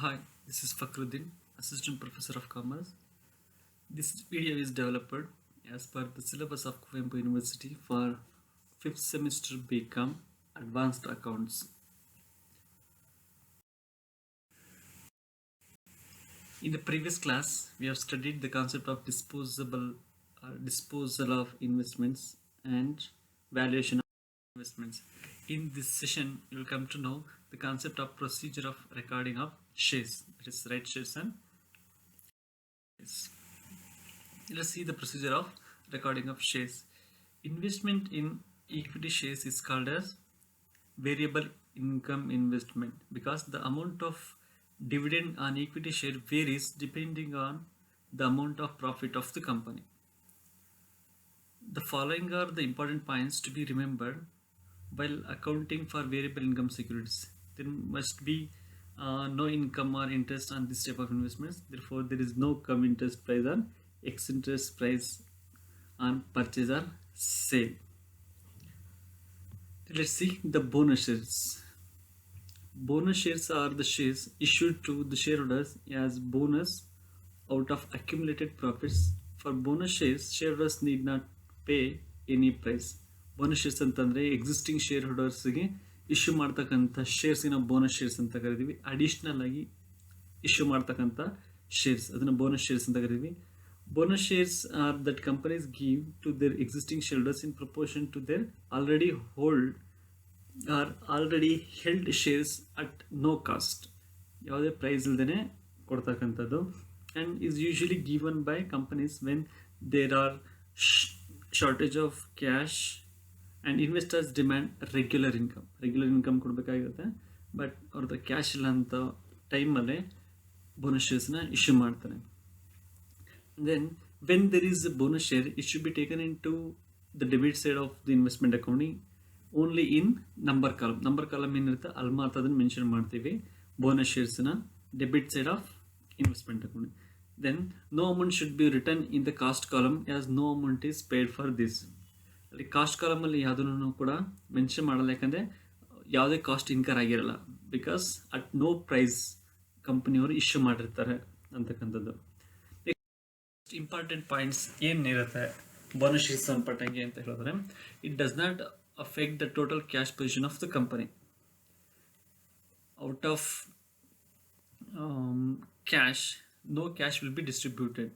Hi, this is Fakhruddin, Assistant Professor of Commerce. This video is developed as per the syllabus of Kuvempu University for 5th semester BCom Advanced Accounts. In the previous class, we have studied the concept of disposal of investments and valuation of investments. In this session, you will come to know the concept of procedure of recording of shares, that is right shares and shares. Let's see the procedure of recording of shares. Investment in equity shares is called as variable income investment because the amount of dividend on equity share varies depending on the amount of profit of the company. The following are the important points to be remembered while accounting for variable income securities. There must be no income or interest on this type of investments. Therefore, there is no come interest price on X interest price on purchase or sale. Let's see the bonus shares. Bonus shares are the shares issued to the shareholders as bonus out of accumulated profits. For bonus shares, shareholders need not pay any price. Bonus shares ಅಂತಂದರೆ existing share ಹೋಲ್ಡರ್ಸ್ಗೆ issue ಮಾಡ್ತಕ್ಕಂಥ ಶೇರ್ಸಿನ bonus shares ಅಂತ ಕರಿತೀವಿ. Additional ಆಗಿ issue ಮಾಡ್ತಕ್ಕಂಥ shares ಅದನ್ನು bonus shares ಅಂತ ಕರಿತೀವಿ. Bonus shares are that companies give to their existing shareholders in proportion to their already held shares at no cost, ಯಾವುದೇ ಪ್ರೈಸ್ ಇಲ್ದೇ ಕೊಡ್ತಕ್ಕಂಥದ್ದು. And is usually given by companies when there are shortage of cash and investors demand regular income ಕೊಡಬೇಕಾಗುತ್ತೆ. But ಅವ್ರದ್ದು cash ಇಲ್ಲ ಅಂತ ಟೈಮಲ್ಲೇ bonus ಶೇರ್ಸ್ನ issue ಮಾಡ್ತಾರೆ. Then when there is a bonus share it should be taken into the debit side of the investment accounting only in number column ಏನಿರುತ್ತೆ ಅಲ್ಲಿ ಮಾತ್ರ ಅದನ್ನು ಮೆನ್ಷನ್ ಮಾಡ್ತೀವಿ ಬೋನಸ್ ಶೇರ್ಸ್ನ debit side of investment accounting. Then no amount should be return in the cost column as no amount is paid for this. ಅಲ್ಲಿ cost ಕಾಲಮಲ್ಲಿ ಯಾವುದನ್ನು ಕೂಡ ಮೆನ್ಷನ್ ಮಾಡಲ್ಲ, ಯಾಕಂದರೆ ಯಾವುದೇ ಕಾಸ್ಟ್ ಇನ್ಕರ್ ಆಗಿರಲ್ಲ, ಬಿಕಾಸ್ ಅಟ್ ನೋ ಪ್ರೈಸ್ ಕಂಪನಿಯವರು ಇಶ್ಯೂ ಮಾಡಿರ್ತಾರೆ ಅಂತಕ್ಕಂಥದ್ದು. ನೆಕ್ಸ್ಟ್ ಇಂಪಾರ್ಟೆಂಟ್ ಪಾಯಿಂಟ್ಸ್ ಏನಿರುತ್ತೆ ಬೋನಸ್ ಶೇರ್ಸ್ ಸಂಪಟ್ಟಂಗೆ ಅಂತ ಹೇಳಿದ್ರೆ, it does not affect the total cash position of the company. Out of cash, no cash will be distributed.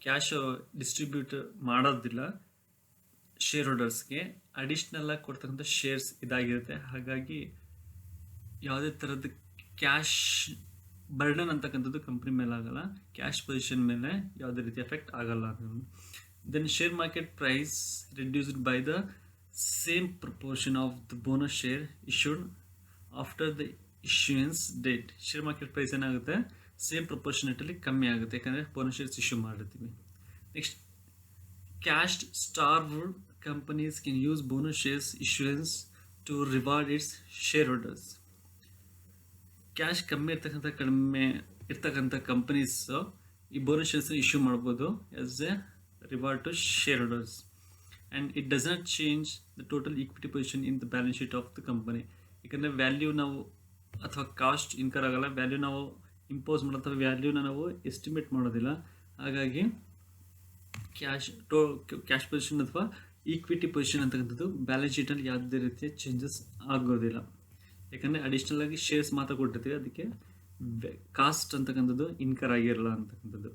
Cash distribute ಮಾಡೋದಿಲ್ಲ share ಹೋಲ್ಡರ್ಸ್ಗೆ, additional ಆಗಿ ಕೊಡ್ತಕ್ಕಂಥ ಶೇರ್ಸ್ ಇದಾಗಿರುತ್ತೆ. ಹಾಗಾಗಿ ಯಾವುದೇ ಥರದ ಕ್ಯಾಶ್ ಬರ್ಡನ್ ಅಂತಕ್ಕಂಥದ್ದು ಕಂಪ್ನಿ ಮೇಲೆ ಆಗಲ್ಲ, ಕ್ಯಾಶ್ ಪೊಸಿಷನ್ ಮೇಲೆ ಯಾವುದೇ ರೀತಿ ಎಫೆಕ್ಟ್ ಆಗಲ್ಲ. Then share market price reduced by the same proportion of the bonus share issued after the issuance date. Share market price ಏನಾಗುತ್ತೆ ಸೇಮ್ ಪ್ರಪೋರ್ಷನೇಟಲ್ಲಿ ಕಮ್ಮಿ ಆಗುತ್ತೆ, ಯಾಕಂದರೆ ಬೋನಸ್ ಶೇರ್ಸ್ ಇಶ್ಯೂ ಮಾಡಿರ್ತೀವಿ. Next cash starved companies can use bonus shares issuance to reward its share holders. Cash ಕಡಿಮೆ ಇರ್ತಕ್ಕಂಥ companies ಈ bonus shares issue ಮಾಡ್ಬೋದು as a reward to share holders. And it does not change the total equity position in the balance sheet of the company. ಯಾಕಂದರೆ value ನಾವು ಅಥವಾ cost incur ಆಗಲ್ಲ, value ನಾವು impose ಮಾಡೋ ಅಥವಾ ವ್ಯಾಲ್ಯೂನ ನಾವು ಎಸ್ಟಿಮೇಟ್ ಮಾಡೋದಿಲ್ಲ. ಹಾಗಾಗಿ ಕ್ಯಾಶ್ ಪೊಸಿಷನ್ ಅಥವಾ ಈಕ್ವಿಟಿ ಪೊಸಿಷನ್ ಅಂತಕ್ಕಂಥದ್ದು ಬ್ಯಾಲೆನ್ಸ್ ಶೀಟಲ್ಲಿ ಯಾವುದೇ ರೀತಿಯ ಚೇಂಜಸ್ ಆಗೋದಿಲ್ಲ, ಯಾಕಂದರೆ ಅಡಿಷ್ನಲ್ ಆಗಿ ಶೇರ್ಸ್ ಮಾತ್ರ ಕೊಟ್ಟಿರ್ತೀವಿ, ಅದಕ್ಕೆ ಕಾಸ್ಟ್ ಅಂತಕ್ಕಂಥದ್ದು ಇನ್ಕರ್ ಆಗಿರಲ್ಲ ಅಂತಕ್ಕಂಥದ್ದು.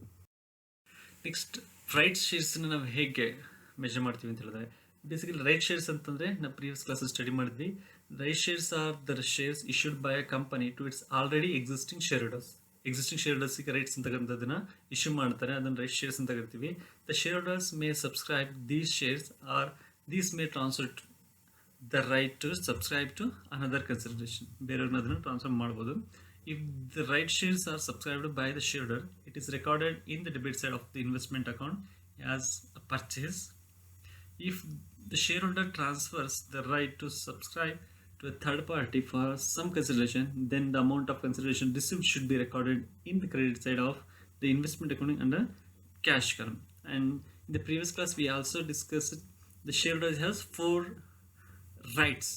ನೆಕ್ಸ್ಟ್ ರೈಟ್ ಶೇರ್ಸ್ನ ನಾವು ಹೇಗೆ ಮೆಜರ್ ಮಾಡ್ತೀವಿ ಅಂತ ಹೇಳಿದ್ರೆ, ಬೇಸಿಕಲಿ ರೈಟ್ ಶೇರ್ಸ್ ಅಂತಂದರೆ ನಾವು ಪ್ರೀವಿಯಸ್ ಕ್ಲಾಸಲ್ಲಿ ಸ್ಟಡಿ ಮಾಡಿದ್ವಿ. Right shares are the shares issued by a company to its already existing share ಹೋಲ್ಡರ್ಸ್ಗೆ ರೈಟ್ಸ್ ಅಂತಕ್ಕಂಥದ್ದನ್ನು ಇಶ್ಯೂ ಮಾಡ್ತಾರೆ, ಅದನ್ನು ರೈಟ್ ಶೇರ್ಸ್ ಅಂತ ಕರಿತೀವಿ. The share holders may subscribe these shares or these may transfer the right to subscribe to another consideration. ಬೇರೆಯವ್ರನ್ನ ಅದನ್ನು transfer ಮಾಡ್ಬೋದು. If the right shares are subscribed by the shareholder, it is recorded in the debit side of the investment account as a purchase. If the shareholder transfers the right to subscribe to a third party for some consideration, then the amount of consideration received should be recorded in the credit side of the investment accounting under cash column. And in the previous class, we also discussed the shareholder has 4 rights,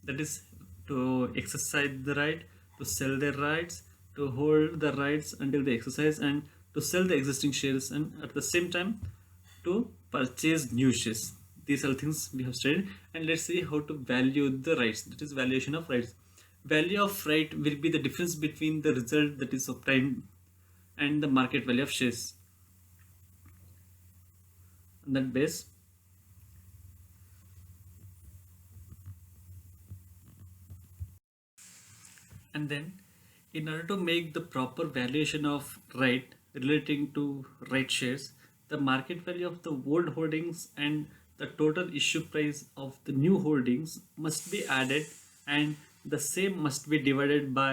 that is to exercise the right, to sell their rights, to to hold the rights until the exercise and to sell the existing shares and at the same time to purchase new shares. These are things we have studied, and let's see how to value the rights. That is valuation of rights. Value of right will be the difference between the result that is obtained and the market value of shares. On that base, and then in order to make the proper valuation of right relating to right shares, the market value of the old holdings and the total issue price of the new holdings must be added, and the same must be divided by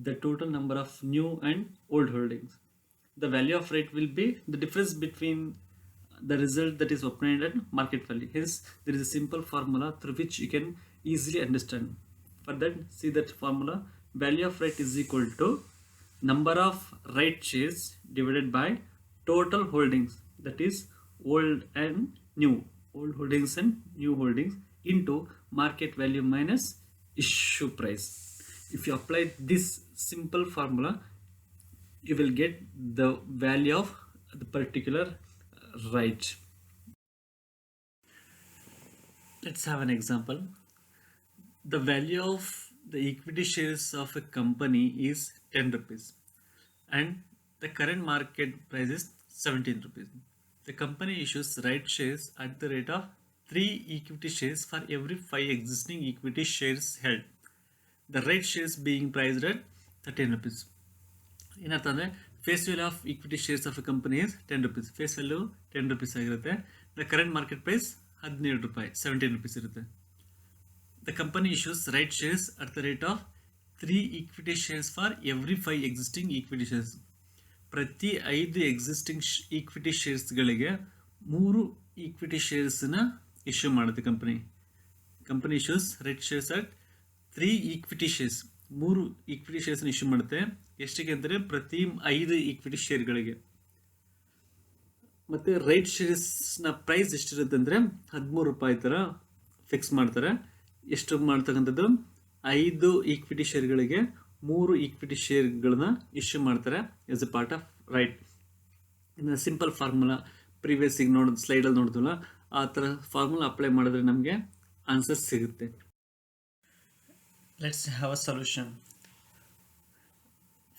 the total number of new and old holdings. The value of right will be the difference between the result that is obtained at market value. Hence, there is a simple formula through which you can easily understand. For that, see that formula: value of right is equal to number of right shares divided by total holdings, that is old and new, old holdings and new holdings, into market value minus issue price. If you apply this simple formula, you will get the value of the particular right. Let's have an example. The value of the equity shares of a company is 10 rupees and the current market price is 17 rupees. The company issues right shares at the rate of 3 equity shares for every 5 existing equity shares held. The right shares being priced at 13 rupees. ಏನಂತಂದರೆ face value of equity shares of a company is 10 rupees. Face value 10 rupees ಆಗಿರುತ್ತೆ. The current market price 17 ರೂಪಾಯಿ, 17 rupees ಇರುತ್ತೆ. The company issues right shares at the rate of 3 equity shares for every 5 existing equity shares. ಪ್ರತಿ 5 existing equity ಶೇರ್ಸ್ಗಳಿಗೆ 3 equity ಶೇರ್ಸ್ನ issue ಮಾಡುತ್ತೆ company. Company issues right shares at 3 equity shares, 3 equity ಶೇರ್ಸ್ನ issue ಮಾಡುತ್ತೆ. ಎಷ್ಟಿಗೆ ಅಂದರೆ ಪ್ರತಿ 5 ಈಕ್ವಿಟಿ ಶೇರ್ಗಳಿಗೆ. ಮತ್ತು ರೈಟ್ ಶೇರ್ಸ್ನ ಪ್ರೈಸ್ ಎಷ್ಟಿರುತ್ತೆ ಅಂದರೆ 13 ರೂಪಾಯಿ ಥರ ಫಿಕ್ಸ್ ಮಾಡ್ತಾರೆ. ಎಷ್ಟು ಮಾಡ್ತಕ್ಕಂಥದ್ದು? 5 ಈಕ್ವಿಟಿ ಶೇರ್ಗಳಿಗೆ 3 ಈಕ್ವಿಟಿ ಶೇರ್ಗಳನ್ನ ಇಶ್ಯೂ ಮಾಡ್ತಾರೆ as a part of right. ಇನ್ನು ಸಿಂಪಲ್ ಫಾರ್ಮುಲಾ ಪ್ರೀವಿಯಸ್ಸಿಗೆ ಸ್ಲೈಡಲ್ಲಿ ನೋಡಿದ್ವಲ್ಲ, ಆ ಥರ ಫಾರ್ಮುಲಾ ಅಪ್ಲೈ ಮಾಡಿದ್ರೆ ನಮಗೆ ಆನ್ಸರ್ ಸಿಗುತ್ತೆ. Let's have a solution.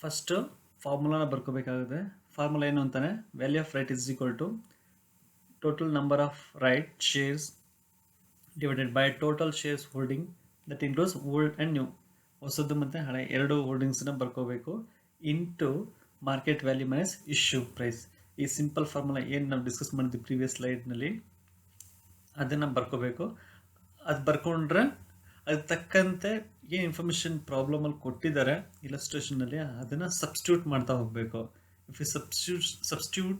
First ಫಾರ್ಮುಲಾನ ಬರ್ಕೋಬೇಕಾಗುತ್ತೆ. ಫಾರ್ಮುಲಾ ಏನು ಅಂತಾನೆ, value of right is equal to total number of right shares divided by total shares holding, that includes old and new, ಹೊಸದು ಮತ್ತು ಹಳೆ ಎರಡು ಹೋಲ್ಡಿಂಗ್ಸ್ನ ಬರ್ಕೋಬೇಕು, into market value minus issue price. ಈ ಸಿಂಪಲ್ ಫಾರ್ಮುಲಾ ಏನು ನಾವು ಡಿಸ್ಕಸ್ ಮಾಡಿದ್ವಿ ಪ್ರೀವಿಯಸ್ ಸ್ಲೈಡ್ನಲ್ಲಿ, ಅದನ್ನು ಬರ್ಕೋಬೇಕು. ಅದು ಬರ್ಕೊಂಡ್ರೆ ಅದಕ್ಕೆ ತಕ್ಕಂತೆ ಏನು ಇನ್ಫಾರ್ಮೇಷನ್ ಪ್ರಾಬ್ಲಮಲ್ಲಿ ಕೊಟ್ಟಿದ್ದಾರೆ ಇಲಸ್ಟ್ರೇಷನಲ್ಲಿ, ಅದನ್ನು ಸಬ್ಸ್ಟಿಟ್ಯೂಟ್ ಮಾಡ್ತಾ ಹೋಗಬೇಕು. If you substitute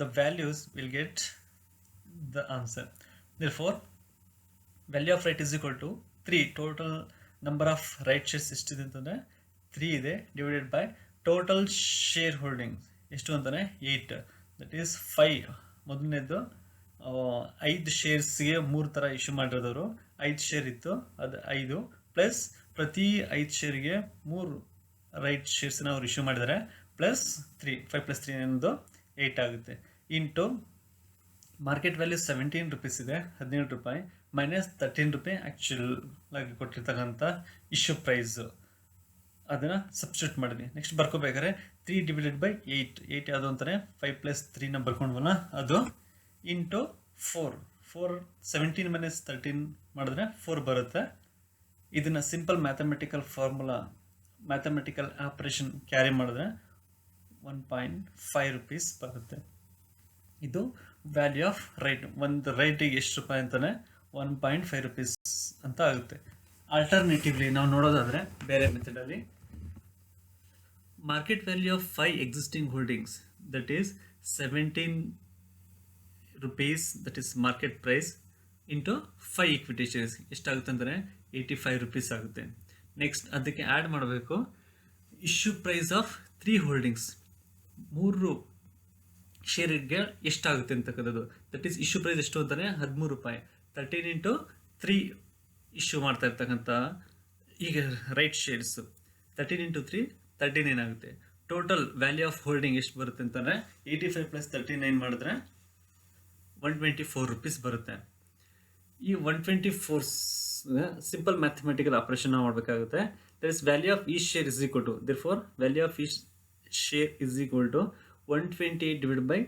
the values will get the answer. Therefore, value of right is equal to 3. Total number of right shares ಎಷ್ಟಿದೆ ಅಂತಂದರೆ 3 ಇದೆ, divided by total share holding ಎಷ್ಟು ಅಂತಾನೆ 8, ದಟ್ ಈಸ್ 5. ಮೊದಲನೇದು 5 ಶೇರ್ಸ್ಗೆ 3 ಥರ ಇಶ್ಯೂ ಮಾಡಿರೋದವರು, 5 ಶೇರ್ ಇತ್ತು, ಅದು 5 ಪ್ಲಸ್ ಪ್ರತಿ 5 ಶೇರ್ಗೆ 3 ರೈಟ್ ಶೇರ್ಸ್ನ ಅವ್ರು ಇಶ್ಯೂ ಮಾಡಿದ್ದಾರೆ, ಪ್ಲಸ್ 3, 5 + 3 ಅನ್ನೋದು 8 ಆಗುತ್ತೆ, ಇಂಟು ಮಾರ್ಕೆಟ್ ವ್ಯಾಲ್ಯೂ 17 ರೂಪೀಸ್ ಇದೆ, 17 ರೂಪಾಯಿ, ಮೈನಸ್ 13 ರೂಪಾಯಿ ಆ್ಯಕ್ಚುಲ್ ಆಗಿ ಕೊಟ್ಟಿರ್ತಕ್ಕಂಥ ಇಶ್ಯೂ ಪ್ರೈಸು, ಅದನ್ನು ಸಬ್ಸ್ಟಿಟ್ಯೂಟ್ ಮಾಡಿದ್ವಿ. ನೆಕ್ಸ್ಟ್ ಬರ್ಕೋಬೇಕಾದ್ರೆ 3 ಡಿವೈಡೆಡ್ ಬೈ 8 ಯಾವುದು ಅಂತಾನೆ 5 + 3ನ ಬರ್ಕೊಂಡ್ವಲ್ಲ ಅದು, ಇಂಟು 4 17 ಮೈನಸ್ 13 ಮಾಡಿದ್ರೆ 4 ಬರುತ್ತೆ. ಇದನ್ನು simple mathematical formula, mathematical operation carry ಮಾಡಿದ್ರೆ 1.5 ರೂಪೀಸ್ ಬರುತ್ತೆ. ಇದು ವ್ಯಾಲ್ಯೂ ಆಫ್ ರೈಟ್. ಒಂದು ರೈಟಿಗೆ ಎಷ್ಟು ರೂಪಾಯಿ ಅಂತಾನೆ 1.5 ರೂಪೀಸ್ ಅಂತ ಆಗುತ್ತೆ. ಆಲ್ಟರ್ನೇಟಿವ್ಲಿ ನಾವು ನೋಡೋದಾದರೆ ಬೇರೆ ಮೆಥಡಲ್ಲಿ, market value of 5 existing holdings, that is 17 rupees, that is market price, into 5 equity shares ಎಷ್ಟಾಗುತ್ತೆ ಅಂದರೆ 85 ರೂಪೀಸ್ ಆಗುತ್ತೆ. ನೆಕ್ಸ್ಟ್ ಅದಕ್ಕೆ ಆ್ಯಡ್ ಮಾಡಬೇಕು ಇಶ್ಯೂ ಪ್ರೈಸ್ ಆಫ್ 3 ಹೋಲ್ಡಿಂಗ್ಸ್, 3 ಶೇರಿಗೆ ಎಷ್ಟಾಗುತ್ತೆ ಅಂತಕ್ಕಂಥದ್ದು, ದಟ್ ಈಸ್ ಇಶ್ಯೂ ಪ್ರೈಸ್ ಎಷ್ಟು ಅಂತಾನೆ 13 ರೂಪಾಯಿ, 13 ಇಂಟು 3 ಇಶ್ಯೂ ಮಾಡ್ತಾ ಇರ್ತಕ್ಕಂಥ ಈಗ ರೈಟ್ ಶೇರ್ಸು, 13 ಇಂಟು 3 39 ಆಗುತ್ತೆ. ಟೋಟಲ್ ವ್ಯಾಲ್ಯೂ ಆಫ್ ಹೋಲ್ಡಿಂಗ್ ಎಷ್ಟು ಬರುತ್ತೆ ಅಂತಂದರೆ 85 ಪ್ಲಸ್ 39 ಮಾಡಿದ್ರೆ 124 ರುಪೀಸ್ ಬರುತ್ತೆ. ಈ 124 ಸಿಂಪಲ್ ಮ್ಯಾಥಮೆಟಿಕಲ್ ಆಪರೇಷನ್ ನಾವು ಮಾಡಬೇಕಾಗುತ್ತೆ. That is value of each share is equal to therefore value of each share is equal to 128 divide by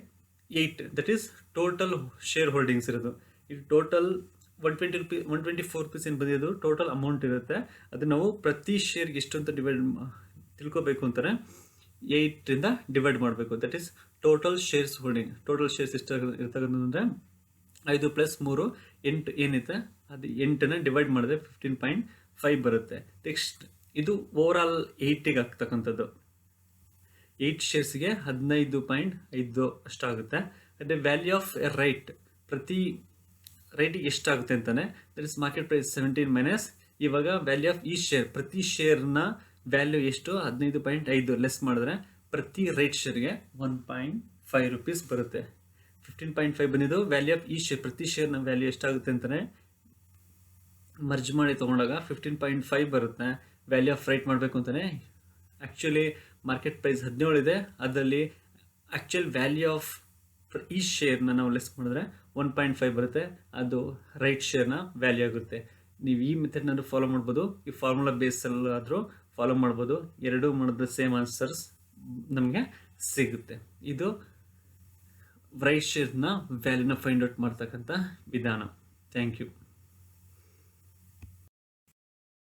8. That is total share holdings ಇರೋದು. ಇದು ಟೋಟಲ್ 124 ರುಪೀಸ್ ಏನು ಬಂದಿದ್ದು total amount ಇರುತ್ತೆ. ಅದು ನಾವು ಪ್ರತಿ ಶೇರ್ಗೆ ಎಷ್ಟು ಅಂತ ತಿಳ್ಕೊಬೇಕು ಅಂತಾರೆ 8ರಿಂದ ಡಿವೈಡ್ ಮಾಡಬೇಕು. That is total shares holding. Total shares ಎಷ್ಟು ಇರ್ತಕ್ಕಂಥದ್ದು 5 ಪ್ಲಸ್ 3 8 ಏನಿದೆ ಅದು 8ನ ಡಿವೈಡ್ ಮಾಡಿದ್ರೆ 15.5 ಬರುತ್ತೆ. ನೆಕ್ಸ್ಟ್ ಇದು ಓವರ್ ಆಲ್ 8ಗೆ ಆಗ್ತಕ್ಕಂಥದ್ದು. 8 ಶೇರ್ಸ್ಗೆ 15.5 ಅಷ್ಟಾಗುತ್ತೆ. ಅದೇ ವ್ಯಾಲ್ಯೂ ಆಫ್ ಎ ರೈಟ್ ಪ್ರತಿ ರೈಟಿಗೆ ಎಷ್ಟಾಗುತ್ತೆ ಅಂತಾನೆ that is market price 17 minus ಇವಾಗ ವ್ಯಾಲ್ಯೂ ಆಫ್ ಈ ಶೇರ್ ಪ್ರತಿ ಶೇರ್ನ ವ್ಯಾಲ್ಯೂ ಎಷ್ಟು 15.5 ಲೆಸ್ ಮಾಡಿದ್ರೆ ಪ್ರತಿ ರೈಟ್ ಶೇರ್ಗೆ 1.5 ರುಪೀಸ್ ಬರುತ್ತೆ. 15.5 ಬಂದಿದ್ದು ವ್ಯಾಲ್ಯೂ ಆಫ್ ಈ ಶೇರ್ ಪ್ರತಿ ಶೇರ್ನ ವ್ಯಾಲ್ಯೂ ಎಷ್ಟಾಗುತ್ತೆ ಅಂತಾನೆ ಮರ್ಜ್ ಮಾಡಿ ತೊಗೊಂಡಾಗ 15.5 ಬರುತ್ತೆ. ವ್ಯಾಲ್ಯೂ ಆಫ್ ರೈಟ್ ಮಾಡಬೇಕು ಅಂತಾನೆ ಆ್ಯಕ್ಚುಲಿ ಮಾರ್ಕೆಟ್ ಪ್ರೈಸ್ 17 ಇದೆ, ಅದರಲ್ಲಿ ಆ್ಯಕ್ಚುಯಲ್ ವ್ಯಾಲ್ಯೂ ಆಫ್ ಈ ಶೇರ್ನ ನಾವು ಲೆಸ್ ಮಾಡಿದ್ರೆ 1.5 ಬರುತ್ತೆ. ಅದು ರೈಟ್ ಶೇರ್ನ ವ್ಯಾಲ್ಯೂ ಆಗುತ್ತೆ. ನೀವು ಈ ಮೆಥಡ್ನಾದ್ರು ಫಾಲೋ ಮಾಡ್ಬೋದು, ಈ ಫಾರ್ಮುಲಾ ಬೇಸಲ್ಲಾದರೂ ಫಾಲೋ ಮಾಡ್ಬೋದು. ಎರಡೂ ಮಾಡಿದ್ರೆ ಸೇಮ್ ಆನ್ಸರ್ಸ್ ನಮಗೆ ಸಿಗುತ್ತೆ. ಇದು ರೈಟ್ ಶೇರ್ನ ವ್ಯಾಲ್ಯೂನ ಫೈಂಡ್ ಔಟ್ ಮಾಡ್ತಕ್ಕಂಥ ವಿಧಾನ. Thank you.